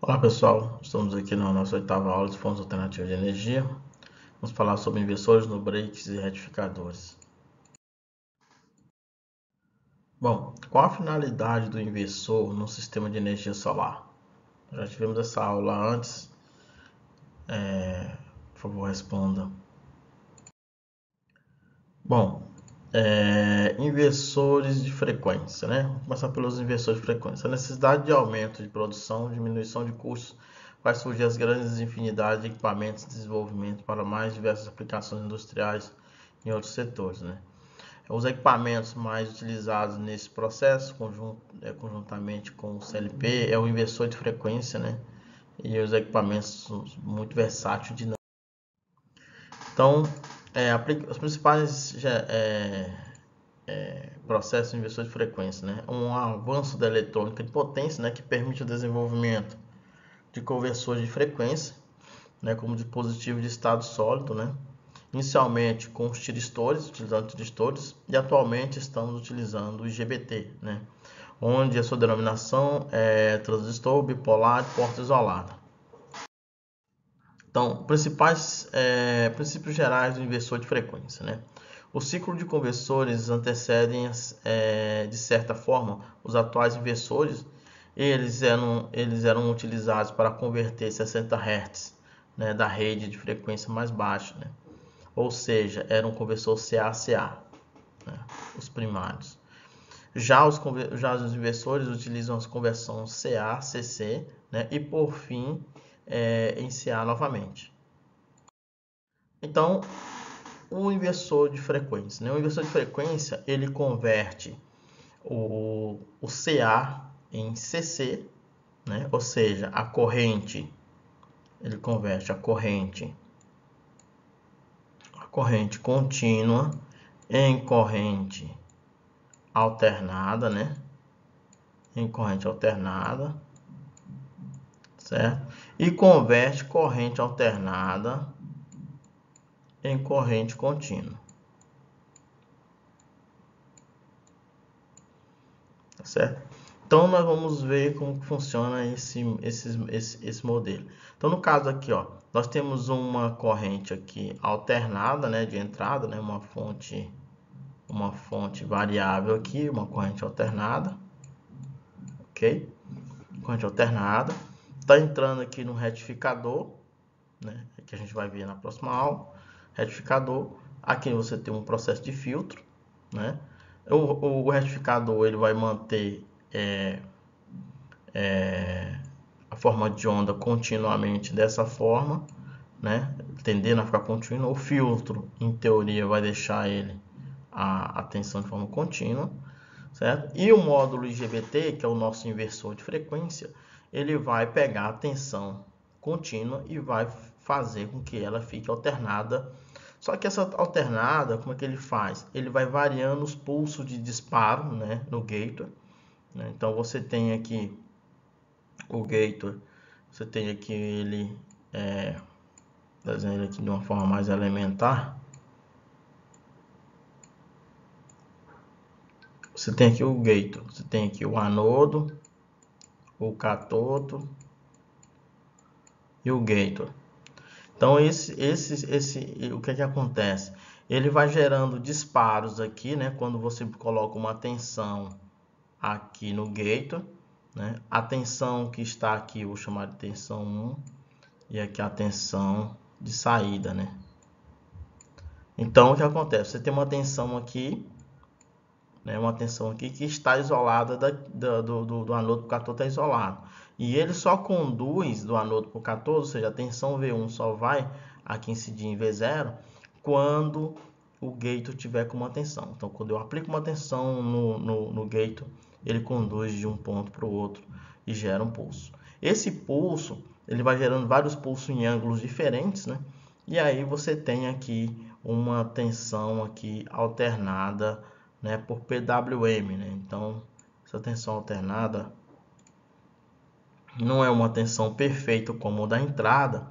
Olá pessoal, estamos aqui na nossa oitava aula de fontes alternativas de energia. Vamos falar sobre inversores, no-breaks e retificadores. Bom, qual a finalidade do inversor no sistema de energia solar? Já tivemos essa aula antes. Por favor, responda. Bom, inversores de frequência, né? Vamos começar pelos inversores de frequência. A necessidade de aumento de produção, diminuição de custos, vai surgir as grandes infinidades de equipamentos de desenvolvimento para mais diversas aplicações industriais em outros setores, né? Os equipamentos mais utilizados nesse processo, conjuntamente com o CLP, é o inversor de frequência, né? E os equipamentos muito versáteis e dinâmicos. Então, os principais processos de inversor de frequência, né? Um avanço da eletrônica de potência, né? Que permite o desenvolvimento de conversores de frequência, né? Como dispositivo de estado sólido, né? Inicialmente com os tiristores, utilizando tiristores, e atualmente estamos utilizando o IGBT, né? Onde a sua denominação é transistor bipolar de porta isolada. Então, principais princípios gerais do inversor de frequência, né? O ciclo de conversores antecedem, de certa forma, os atuais inversores. Eles eram utilizados para converter 60 Hz, né, da rede de frequência mais baixa, né? Ou seja, era um conversor CA-CA, né, os primários. Já os inversores utilizam as conversões CA-CC, né, e por fim em CA novamente. Então, o inversor de frequência, né? O inversor de frequência ele converte o CA em CC, né? Ou seja, a corrente, ele converte a corrente contínua em corrente alternada, né? Em corrente alternada, certo? E converte corrente alternada em corrente contínua, tá certo? Então nós vamos ver como funciona esse modelo. Então no caso aqui, ó, nós temos uma corrente aqui alternada, né, de entrada, né, uma fonte variável aqui, uma corrente alternada, ok? Corrente alternada, está entrando aqui no retificador, né, que a gente vai ver na próxima aula. Retificador, aqui você tem um processo de filtro, né? O retificador ele vai manter a forma de onda continuamente dessa forma, né? Tendendo a ficar contínuo. O filtro, em teoria, vai deixar ele a tensão de forma contínua, certo? E o módulo IGBT, que é o nosso inversor de frequência, ele vai pegar a tensão contínua e vai fazer com que ela fique alternada. Só que essa alternada, como é que ele faz? Ele vai variando os pulsos de disparo, né, no gateway, né? Então você tem aqui o gateway, você tem aqui ele, desenho ele aqui de uma forma mais elementar. Você tem aqui o gateway, você tem aqui o anodo, o catodo e o gateway. Então o que acontece? Ele vai gerando disparos aqui, né? Quando você coloca uma tensão aqui no gateway, né? A tensão que está aqui, eu vou chamar de tensão 1, e aqui a tensão de saída, né? Então o que acontece? Você tem uma tensão aqui, né? Uma tensão aqui que está isolada do anodo para o catódo, está isolado. E ele só conduz do anodo para o catódo, ou seja, a tensão V1 só vai aqui incidir em V0 quando o gateway tiver com uma tensão. Então, quando eu aplico uma tensão no gateway, ele conduz de um ponto para o outro e gera um pulso. Esse pulso, ele vai gerando vários pulsos em ângulos diferentes, né? E aí você tem aqui uma tensão aqui alternada, né, por PWM, né? Então, essa tensão alternada não é uma tensão perfeita como a da entrada,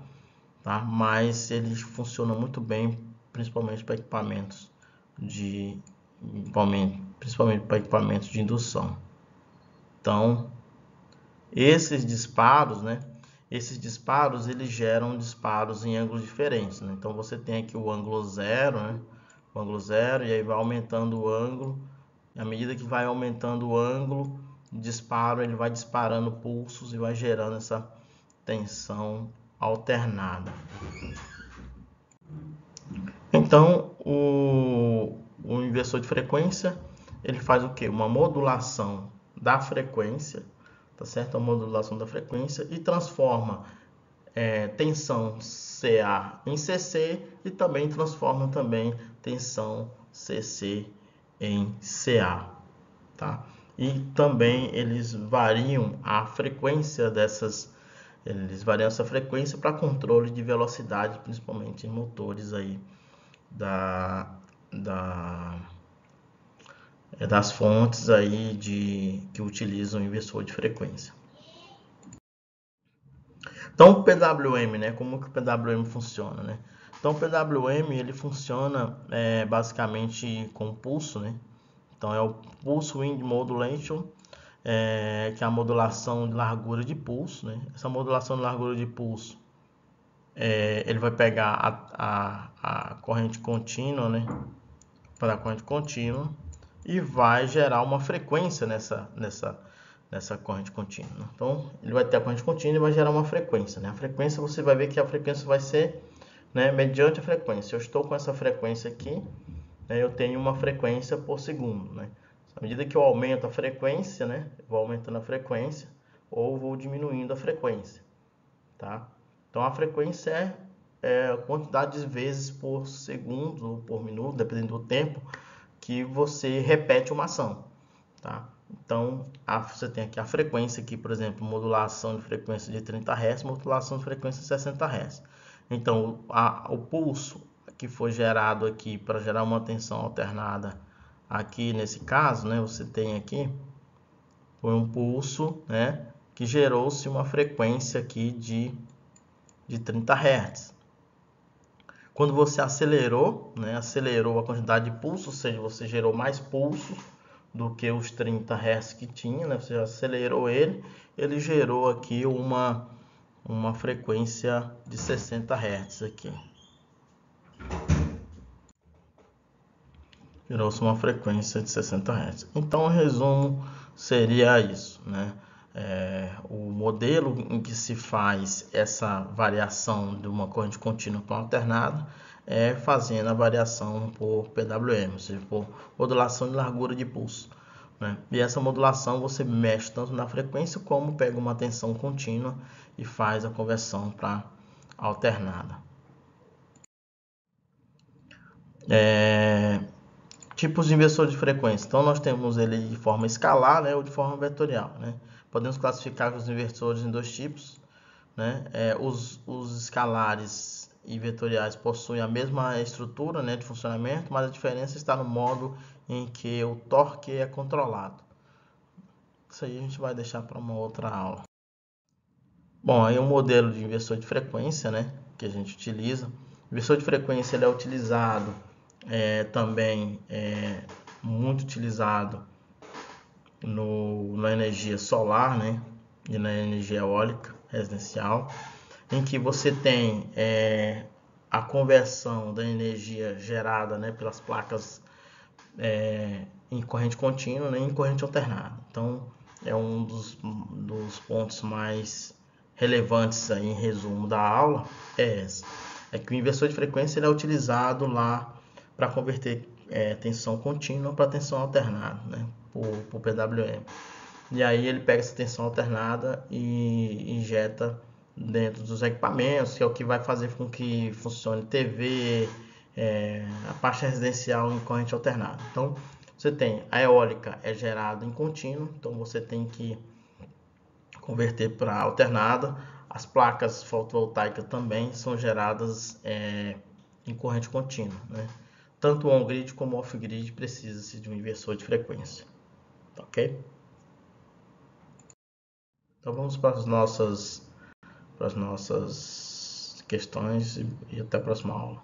tá? Mas ele funciona muito bem, principalmente para equipamentos para equipamentos de indução. Então, esses disparos, né, esses disparos eles geram disparos em ângulos diferentes, né? Então você tem aqui o ângulo zero, né? O ângulo zero, e aí vai aumentando o ângulo. À medida que vai aumentando o ângulo de disparo, ele vai disparando pulsos e vai gerando essa tensão alternada. Então, o inversor de frequência, ele faz o quê? Uma modulação da frequência, tá certo? A modulação da frequência e transforma tensão CA em CC e também transforma tensão CC em CA, tá? E também eles variam a frequência essa frequência para controle de velocidade, principalmente em motores aí das fontes aí que utilizam inversor de frequência. Então o PWM, né? Como que o PWM funciona, né? Então o PWM ele funciona basicamente com pulso, né? Então é o Pulse Wind Modulation, que é a modulação de largura de pulso, né? Essa modulação de largura de pulso, ele vai pegar a corrente contínua, né? Para a corrente contínua e vai gerar uma frequência nessa corrente contínua. Então, ele vai ter a corrente contínua e vai gerar uma frequência, né? A frequência, você vai ver que a frequência vai ser, né, mediante a frequência. Eu estou com essa frequência aqui, né, eu tenho uma frequência por segundo, né? À medida que eu aumento a frequência, né, eu vou aumentando a frequência ou vou diminuindo a frequência, tá? Então, a frequência é a quantidade de vezes por segundo ou por minuto, dependendo do tempo, que você repete uma ação, tá? Então, você tem aqui a frequência, aqui, por exemplo, modulação de frequência de 30 Hz, modulação de frequência de 60 Hz. Então, o pulso que foi gerado aqui para gerar uma tensão alternada, aqui nesse caso, né, você tem aqui, foi um pulso, né, que gerou-se uma frequência aqui de 30 Hz. Quando você acelerou, né, acelerou a quantidade de pulsos, ou seja, você gerou mais pulsos do que os 30 Hz que tinha, né? Você acelerou ele gerou aqui uma frequência de 60 Hz aqui. Gerou-se uma frequência de 60 Hz. Então, o resumo seria isso, né? O modelo em que se faz essa variação de uma corrente contínua para uma alternada é fazendo a variação por PWM, ou seja, por modulação de largura de pulso, né? E essa modulação você mexe tanto na frequência como pega uma tensão contínua e faz a conversão para alternada. Tipos de inversor de frequência. Então, nós temos ele de forma escalar, né, ou de forma vetorial, né? Podemos classificar os inversores em dois tipos, né? Os escalares e vetoriais possuem a mesma estrutura, né, de funcionamento, mas a diferença está no modo em que o torque é controlado. Isso aí a gente vai deixar para uma outra aula. Bom, aí o modelo de inversor de frequência, né, que a gente utiliza. O inversor de frequência ele é utilizado também muito utilizado na energia solar, né, e na energia eólica residencial, em que você tem a conversão da energia gerada, né, pelas placas em corrente contínua, né, em corrente alternada. Então, é um dos pontos mais relevantes aí, em resumo da aula, é que o inversor de frequência ele é utilizado lá para converter tensão contínua para tensão alternada, né, por PWM. E aí ele pega essa tensão alternada e injeta dentro dos equipamentos, que é o que vai fazer com que funcione TV, a parte residencial em corrente alternada. Então, você tem a eólica é gerada em contínuo, então você tem que converter para alternada. As placas fotovoltaicas também são geradas em corrente contínua, né? Tanto on-grid como off-grid precisa-se de um inversor de frequência, ok? Então vamos para as nossas questões e até a próxima aula.